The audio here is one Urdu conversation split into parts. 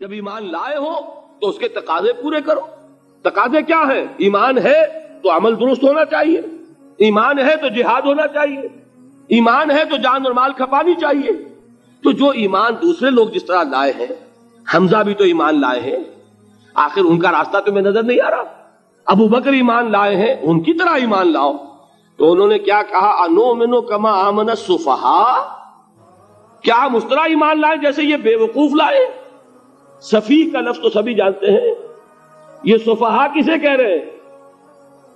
جب ایمان لائے ہو تو اس کے تقاضے پورے کرو. تقاضے کیا ہیں؟ ایمان ہے تو عمل درست ہونا چاہیے، ایمان ہے تو جہاد ہونا چاہیے، ایمان ہے تو جان اور مال کھپانی چاہیے. تو جو ایمان دوسرے لوگ جس طرح لائے ہیں، حمزہ بھی تو ایمان لائے ہیں، آخر ان کا راستہ تمہیں نظر نہیں آ رہا؟ ابو بکر ایمان لائے ہیں، ان کی طرح ایمان لاؤ. تو انہوں نے کیا کہا؟ انؤمن کما آمن السفہاء، کیا ہم اس طرح ایمان لائیں جیسے یہ بے وقوف لائے؟ سفیہ کا لفظ تو سبھی جانتے ہیں، یہ سفہاء کسے کہہ رہے ہیں؟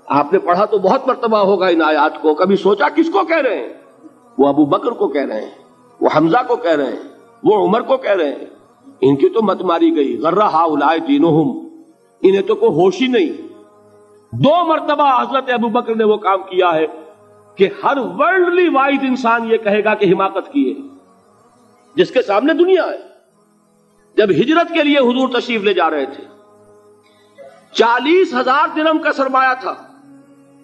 آپ نے پڑھا تو بہت مرتبہ ہوگا ان آیات کو، کبھی سوچا کس کو کہہ رہے ہیں؟ وہ ابو بکر کو کہہ رہے ہیں، وہ حمزہ کو کہہ رہے ہیں، وہ عمر کو کہہ رہے ہیں. ان کی تو مت ماری گئی، غرہ ہؤلاء دینہم، انہیں تو کوئی ہوش ہی نہیں. 2 مرتبہ حضرت ابو بکر نے وہ کام کیا ہے کہ ہر ورلڈلی وائز انسان یہ کہے گا کہ حماقت کی ہے جس کے سامنے دنیا ہے. جب ہجرت کے لیے حضور تشریف لے جا رہے تھے، 40,000 درہم کا سرمایہ تھا،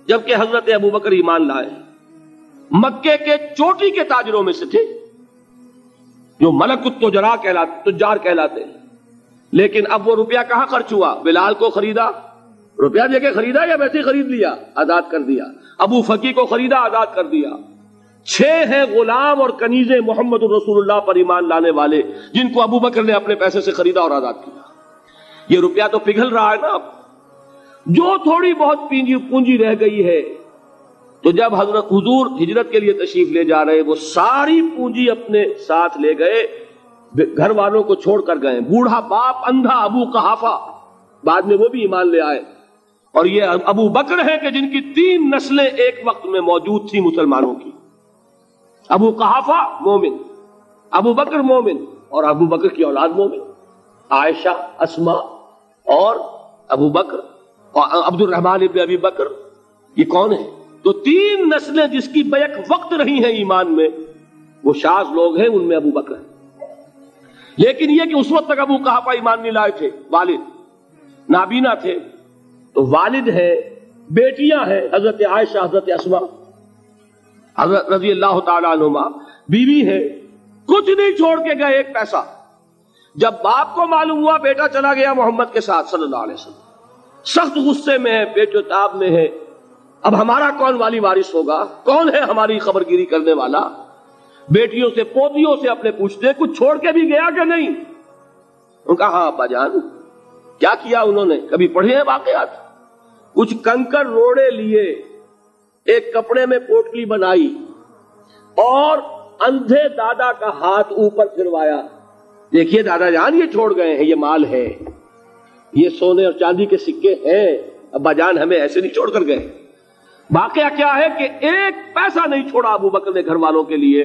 جبکہ حضرت ابو بکر ایمان لائے. مکے کے چوٹی کے تاجروں میں سے تھے، جو ملک تجار کہلاتے ہیں. لیکن اب وہ روپیہ کہاں خرچ ہوا؟ بلال کو خریدا، روپیہ دے کے خریدا یا ویسے ہی خرید لیا؟ آزاد کر دیا. ابو فقی کو خریدا، آزاد کر دیا. 6 ہیں غلام اور کنیزیں محمد رسول اللہ پر ایمان لانے والے، جن کو ابو بکر نے اپنے پیسے سے خریدا اور آزاد کیا. یہ روپیہ تو پگھل رہا ہے نا. اب جو تھوڑی بہت پونجی رہ گئی ہے، تو جب حضرت حضور ہجرت کے لیے تشریف لے جا رہے، وہ ساری پونجی اپنے ساتھ لے گئے، گھر والوں کو چھوڑ کر گئے. بوڑھا باپ اندھا ابو قحافہ، بعد میں وہ بھی ایمان لے آئے. اور یہ ابو بکر ہیں کہ جن کی 3 نسلیں ایک وقت میں موجود تھی مسلمانوں کی. ابو قحافہ مومن، ابو بکر مومن، اور ابو بکر کی اولاد مومن، عائشہ، اسما اور ابو بکر اور عبد الرحمن ابن ابی بکر. یہ کون ہے؟ تو 3 نسلیں جس کی بیک وقت رہی ہیں ایمان میں، وہ شاذ لوگ ہیں، ان میں ابو بکر ہیں. لیکن یہ کہ اس وقت تک ابو قحافہ ایمان نہیں لائے تھے، والد نابینا تھے. تو والد ہے، بیٹیاں ہیں، حضرت عائشہ، حضرت اسما، حضرت رضی اللہ تعالی عنہما، بیوی ہے. کچھ نہیں چھوڑ کے گئے، ایک پیسہ. جب باپ کو معلوم ہوا بیٹا چلا گیا محمد کے ساتھ صلی اللہ علیہ وسلم، سخت غصے میں ہے، پیچ و تاب میں ہے. اب ہمارا کون والی وارث ہوگا؟ کون ہے ہماری خبر گیری کرنے والا؟ بیٹیوں سے پوتیوں سے اپنے پوچھتے کچھ چھوڑ کے بھی گیا کہ نہیں؟ ان کا ہاں ابا جان. کیا کیا انہوں نے؟ کبھی پڑھے ہیں واقعات؟ کچھ کنکر روڑے لیے، ایک کپڑے میں پوٹلی بنائی اور اندھے دادا کا ہاتھ اوپر پھروایا. دیکھیے دادا جان، یہ چھوڑ گئے ہیں، یہ مال ہے، یہ سونے اور چاندی کے سکے ہیں، ابا جان ہمیں ایسے نہیں چھوڑ کر گئے. واقعہ کیا ہے کہ ایک پیسہ نہیں چھوڑا ابو بکر نے گھر والوں کے لیے.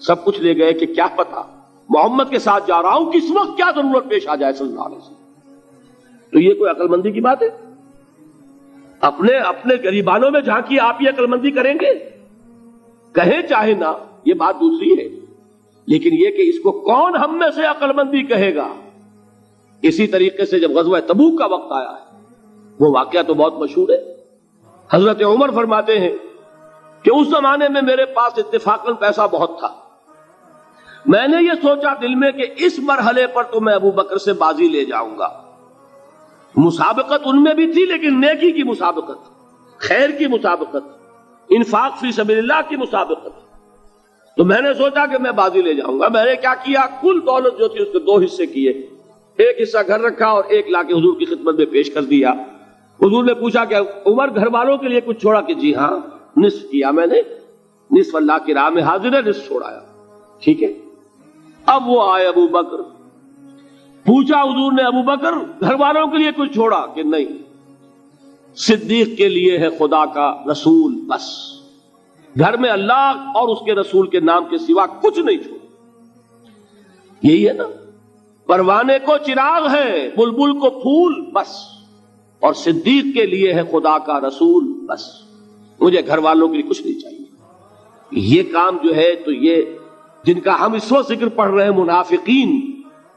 سب کچھ لے گئے کہ کیا پتا محمد کے ساتھ جا رہا ہوں، کس وقت کیا ضرورت پیش آ جائے صلی اللہ علیہ وسلم. تو یہ کوئی عقل مندی کی بات ہے؟ اپنے غریبانوں میں جھانکی، آپ یہ عقل مندی کریں گے؟ کہیں چاہے نہ، یہ بات دوسری ہے. لیکن یہ کہ اس کو کون ہم میں سے عقل مندی کہے گا؟ اسی طریقے سے جب غزوہ تبوک کا وقت آیا ہے، وہ واقعہ تو بہت مشہور ہے. حضرت عمر فرماتے ہیں کہ اس زمانے میں میرے پاس اتفاقاً پیسہ بہت تھا. میں نے یہ سوچا دل میں کہ اس مرحلے پر تو میں ابو بکر سے بازی لے جاؤں گا. مسابقت ان میں بھی تھی، لیکن نیکی کی مسابقت، خیر کی مسابقت، انفاق فی سبیل اللہ کی مسابقت. تو میں نے سوچا کہ میں بازی لے جاؤں گا. میں نے کیا کیا؟ کل دولت جو تھی اس کے 2 حصے کیے. ایک حصہ گھر رکھا اور ایک لا کے حضور کی خدمت میں پیش کر دیا. حضور نے پوچھا کہ عمر گھر والوں کے لیے کچھ چھوڑا؟ کہ جی ہاں، نصف کیا میں نے، نصف اللہ کی راہ میں حاضر ہے، نصف چھوڑایا. ٹھیک ہے. اب وہ آئے ابو بکر، پوچھا حضور نے ابو بکر گھر والوں کے لیے کچھ چھوڑا؟ کہ نہیں، صدیق کے لیے ہے خدا کا رسول، بس گھر میں اللہ اور اس کے رسول کے نام کے سوا کچھ نہیں چھوڑا. یہی ہے نا، پروانے کو چراغ ہے، بلبل کو پھول، بس. اور صدیق کے لیے ہے خدا کا رسول، بس. مجھے گھر والوں کے لیے کچھ نہیں چاہیے. یہ کام جو ہے، تو یہ جن کا ہم اس وقت ذکر پڑھ رہے ہیں منافقین،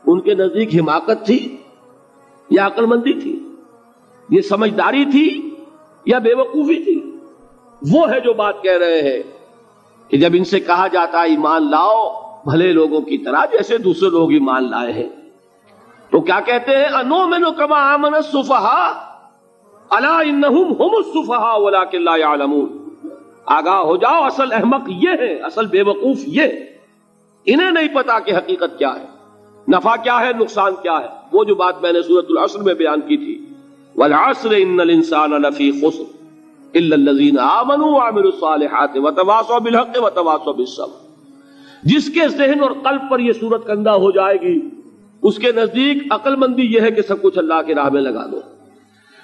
ان کے نزدیک حماقت تھی یا عقل مندی تھی؟ یہ سمجھداری تھی یا بے وقوفی تھی؟ وہ ہے جو بات کہہ رہے ہیں کہ جب ان سے کہا جاتا ہے ایمان لاؤ بھلے لوگوں کی طرح جیسے دوسرے لوگ ایمان لائے ہیں، تو کیا کہتے ہیں؟ انؤمن کما آمن السفہاء الا انہم هم السفہاء ولکن لا یعلمون. آگاہ ہو جاؤ، اصل احمق یہ ہے، اصل بے وقوف یہ، انہیں نہیں پتا کہ حقیقت کیا ہے، نفع کیا ہے، نقصان کیا ہے. وہ جو بات میں نے سورۃ العصر میں بیان کی تھی، والعصر ان الانسان لفی خسر الا الذین آمنوا وعملوا الصالحات وتواصوا بالحق وتواصوا بالصبر. جس کے ذہن اور قلب پر یہ صورت کندہ ہو جائے گی، اس کے نزدیک عقل مندی یہ ہے کہ سب کچھ اللہ کی راہ میں لگا دو.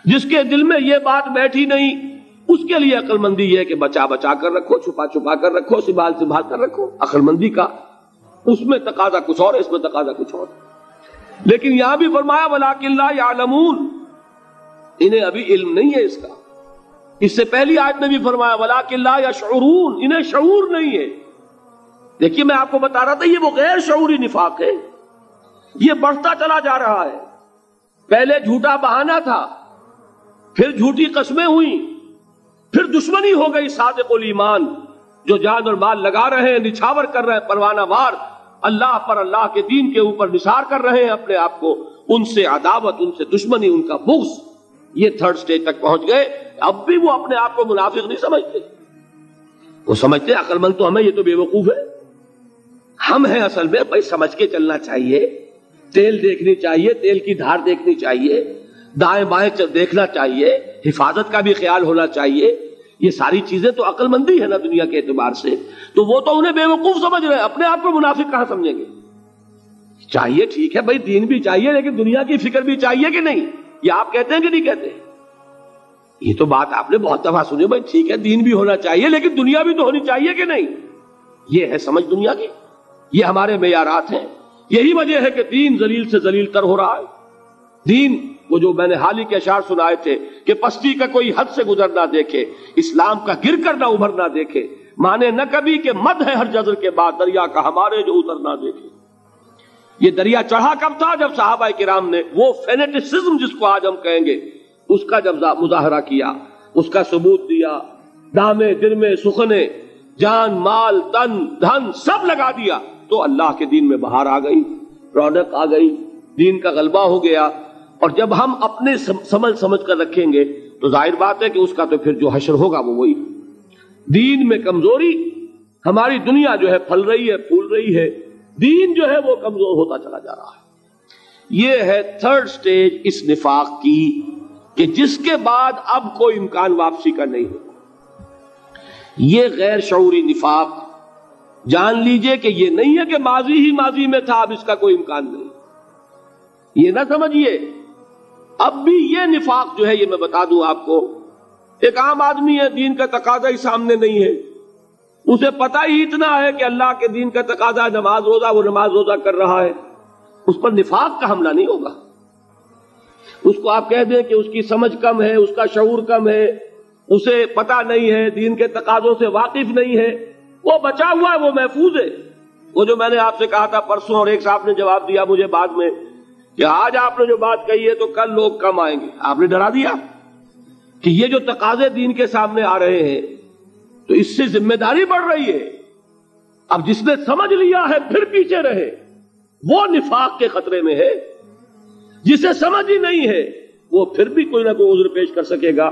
جس کے دل میں یہ بات بیٹھی نہیں، اس کے لیے عقل مندی یہ ہے کہ بچا بچا کر رکھو، چھپا چھپا کر رکھو، سنبھال سنبھال کر رکھو. عقل مندی کا اس میں تقاضا کچھ اور، اس میں تقاضا کچھ اور. لیکن یہاں بھی فرمایا وَلَٰكِن لَا يَعْلَمُونَ، انہیں ابھی علم نہیں ہے اس کا. اس سے پہلی آیت میں بھی فرمایا وَلَٰكِن لَا يَشْعُرُونَ، انہیں شعور نہیں ہے. دیکھیے میں آپ کو بتا رہا تھا، یہ وہ غیر شعوری نفاق ہے، یہ بڑھتا چلا جا رہا ہے. پہلے جھوٹا بہانہ تھا، پھر جھوٹی قسمیں ہوئیں، پھر دشمنی ہو گئی صادق الایمان جو جان اور مال لگا رہے ہیں، نچھاور کر رہے ہیں پروانہ وار، اللہ پر، اللہ کے دین کے اوپر نثار کر رہے ہیں اپنے آپ کو. ان سے عداوت، ان سے دشمنی، ان کا بغض، یہ تھرڈ سٹیج تک پہنچ گئے. اب بھی وہ اپنے آپ کو منافق نہیں سمجھتے، وہ سمجھتے عقل مند تو ہمیں، یہ تو بے وقوف ہے. ہم ہیں اصل میں بھائی، سمجھ کے چلنا چاہیے، تیل دیکھنی چاہیے، تیل کی دھار دیکھنی چاہیے، دائیں بائیں دیکھنا چاہیے، حفاظت کا بھی خیال ہونا چاہیے. یہ ساری چیزیں تو عقل مندی ہے نا دنیا کے اعتبار سے. تو وہ تو انہیں بے وقوف سمجھ رہے ہیں، اپنے آپ کو منافق کہاں سمجھیں گے؟ چاہیے ٹھیک ہے بھائی، دین بھی چاہیے لیکن دنیا کی فکر بھی چاہیے کہ نہیں؟ یہ آپ کہتے ہیں کہ نہیں کہتے؟ یہ تو بات آپ نے بہت دفعہ سنی بھائی، ٹھیک ہے دین بھی ہونا چاہیے لیکن دنیا بھی تو ہونی چاہیے کہ نہیں؟ یہ ہے سمجھ دنیا کی، یہ ہمارے معیارات ہیں. یہی وجہ ہے کہ دین ذلیل سے ذلیل تر ہو رہا ہے. دین وہ جو میں نے حال ہی کے اشعار سنائے تھے کہ پستی کا کوئی حد سے گزر نہ دیکھے، اسلام کا گر کر نہ ابھر نہ دیکھے، مانے نہ کبھی کہ مد ہے ہر جزر کے بعد دریا کا ہمارے جو اتر نہ دیکھے. یہ دریا چڑھا کب تھا؟ جب صحابہ کرام نے وہ فینیٹسزم جس کو آج ہم کہیں گے، اس کا جب مظاہرہ کیا، اس کا ثبوت دیا، دامے درمے سخنے، جان مال تن دھن سب لگا دیا، تو اللہ کے دین میں بہار آ گئی، رونق آ گئی، دین کا غلبہ ہو گیا. اور جب ہم اپنے سمجھ کر رکھیں گے تو ظاہر بات ہے کہ اس کا تو پھر جو حشر ہوگا وہ وہی. دین میں کمزوری، ہماری دنیا جو ہے پھل رہی ہے، پھول رہی ہے، دین جو ہے وہ کمزور ہوتا چلا جا رہا ہے. یہ ہے تھرڈ سٹیج اس نفاق کی کہ جس کے بعد اب کوئی امکان واپسی کا نہیں ہے. یہ غیر شعوری نفاق جان لیجئے کہ یہ نہیں ہے کہ ماضی ہی ماضی میں تھا، اب اس کا کوئی امکان نہیں. یہ نہ سمجھیے اب بھی یہ نفاق جو ہے، یہ میں بتا دوں آپ کو، ایک عام آدمی ہے، دین کا تقاضا ہی سامنے نہیں ہے، اسے پتہ ہی اتنا ہے کہ اللہ کے دین کا تقاضا نماز روزہ، وہ نماز روزہ کر رہا ہے، اس پر نفاق کا حملہ نہیں ہوگا. اس کو آپ کہہ دیں کہ اس کی سمجھ کم ہے، اس کا شعور کم ہے، اسے پتہ نہیں ہے، دین کے تقاضوں سے واقف نہیں ہے، وہ بچا ہوا ہے، وہ محفوظ ہے. وہ جو میں نے آپ سے کہا تھا پرسوں، اور ایک صاحب نے جواب دیا مجھے بعد میں کہ آج آپ نے جو بات کہی ہے تو کل لوگ کم آئیں گے. آپ نے ڈرا دیا کہ یہ جو تقاضے دین کے سامنے آ رہے ہیں تو اس سے ذمہ داری بڑھ رہی ہے. اب جس نے سمجھ لیا ہے پھر پیچھے رہے، وہ نفاق کے خطرے میں ہے. جسے سمجھ ہی نہیں ہے وہ پھر بھی کوئی نہ کوئی عذر پیش کر سکے گا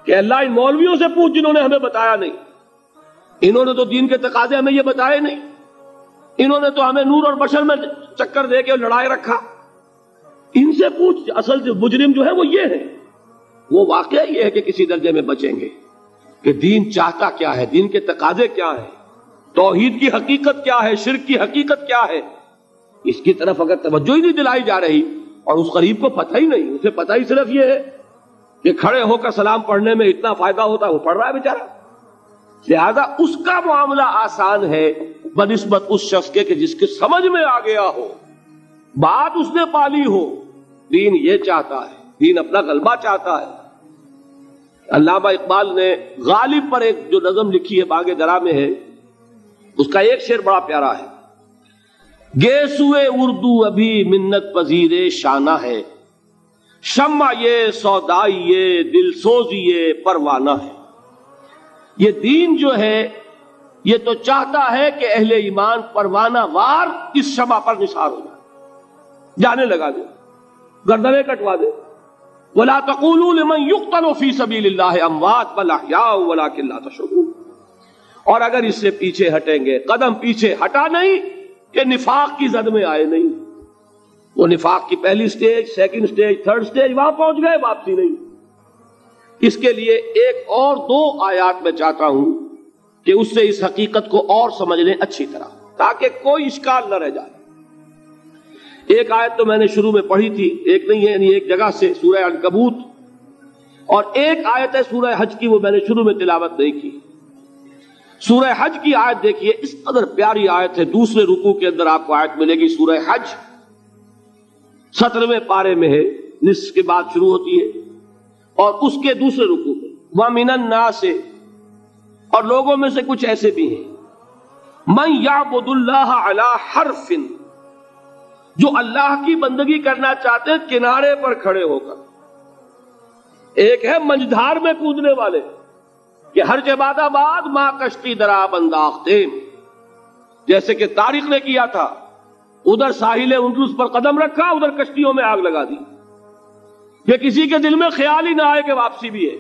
کہ اللہ ان مولویوں سے پوچھ جنہوں نے ہمیں بتایا نہیں، انہوں نے تو دین کے تقاضے ہمیں یہ بتائے نہیں، انہوں نے تو ہمیں نور اور بشر میں چکر دے کے لڑائے رکھا. ان سے پوچھ، اصل جو مجرم جو ہے وہ یہ ہے. وہ واقعہ یہ ہے کہ کسی درجے میں بچیں گے کہ دین چاہتا کیا ہے، دین کے تقاضے کیا ہیں، توحید کی حقیقت کیا ہے، شرک کی حقیقت کیا ہے. اس کی طرف اگر توجہ ہی نہیں دلائی جا رہی اور اس غریب کو پتہ ہی نہیں، اسے پتہ ہی صرف یہ ہے کہ کھڑے ہو کر سلام پڑھنے میں اتنا فائدہ ہوتا ہے، وہ پڑھ رہا ہے بیچارہ. لہذا اس کا معاملہ آسان ہے بنسبت اس شخص کے کہ جس کے سمجھ میں آ گیا ہو، بات اس نے پالی ہو، دین یہ چاہتا ہے، دین اپنا غلبہ چاہتا ہے. علامہ اقبال نے غالب پر ایک جو نظم لکھی ہے باغ درا میں ہے، اس کا ایک شعر بڑا پیارا ہے. گیسوئے اردو ابھی منت پذیر شانہ ہے، شمع یہ سودائی یہ دل سوزی یہ پروانہ ہے. یہ دین جو ہے یہ تو چاہتا ہے کہ اہل ایمان پروانہ وار اس شمع پر نثار ہو جائے، جانے لگا دے. گردنیں کٹوا دے. وَلَا تَقُولُوا لِمَنْ يُقْتَلُ فِي سَبِيلِ اللَّهِ أَمْوَاتٌ بَلْ أَحْيَاءٌ وَلَكِنْ لَا تَشْعُرُونَ. اور اگر اس سے پیچھے ہٹیں گے، قدم پیچھے ہٹا نہیں کہ نفاق کی زد میں آئے نہیں. وہ نفاق کی پہلی stage, second stage, third stage, وہاں پہنچ گئے، واپسی نہیں. اس کے لیے ایک اور دو آیات میں چاہتا ہوں کہ اس سے اس حقیقت کو اور سمجھ لیں اچھی طرح، تاکہ کوئی اشکال نہ رہ جائے. ایک آیت تو میں نے شروع میں پڑھی تھی، ایک نہیں ہے، یعنی ایک جگہ سے سورہ عنکبوت، اور ایک آیت ہے سورہ حج کی، وہ میں نے شروع میں تلاوت نہیں کی. سورہ حج کی آیت دیکھیے، اس قدر پیاری آیت ہے. دوسرے رکوع کے اندر آپ کو آیت ملے گی، سورہ حج 17ویں پارے میں ہے، نصف کے بعد شروع ہوتی ہے، اور اس کے دوسرے رکوع میں وَمِنَ النَّاسِ، اور لوگوں میں سے کچھ ایسے بھی ہیں، مَن يَعْبُدُ اللَّهَ عَلَى حَرْفٍ، جو اللہ کی بندگی کرنا چاہتے ہیں کنارے پر کھڑے ہو کر. ایک ہے منجدھار میں کودنے والے کہ ہر جباد آباد ماں کشتی دراب انداختے، جیسے کہ طارق نے کیا تھا، ادھر ساحل اندلس پر قدم رکھا، ادھر کشتیوں میں آگ لگا دی. کہ کسی کے دل میں خیال ہی نہ آئے کہ واپسی بھی ہے،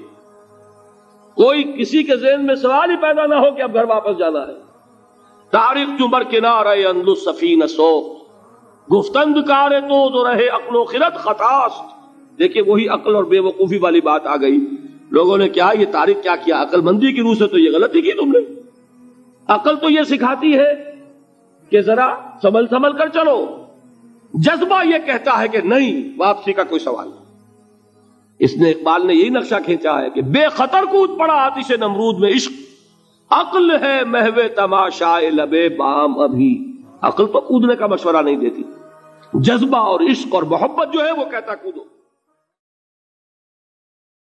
کوئی کسی کے ذہن میں سوال ہی پیدا نہ ہو کہ اب گھر واپس جانا ہے. طارق چمر کنارے اندلس سفینہ سوخت، گفتند کارے تو رہے عقل و خرد خطاست. دیکھیے وہی عقل اور بے وقوفی والی بات آ گئی. لوگوں نے کیا یہ طارق کیا کیا، عقل مندی کی روح سے تو یہ غلطی کی تم نے. عقل تو یہ سکھاتی ہے کہ ذرا سنبھل کر چلو، جذبہ یہ کہتا ہے کہ نہیں، واپسی کا کوئی سوال نہیں. اس نے اقبال نے یہی نقشہ کھینچا ہے کہ بے خطر کود پڑا آتش نمرود میں عشق، عقل ہے محو تماشائے لبے بام ابھی. عقل تو کودنے کا مشورہ نہیں دیتی، جذبہ اور عشق اور محبت جو ہے وہ کہتا کودو.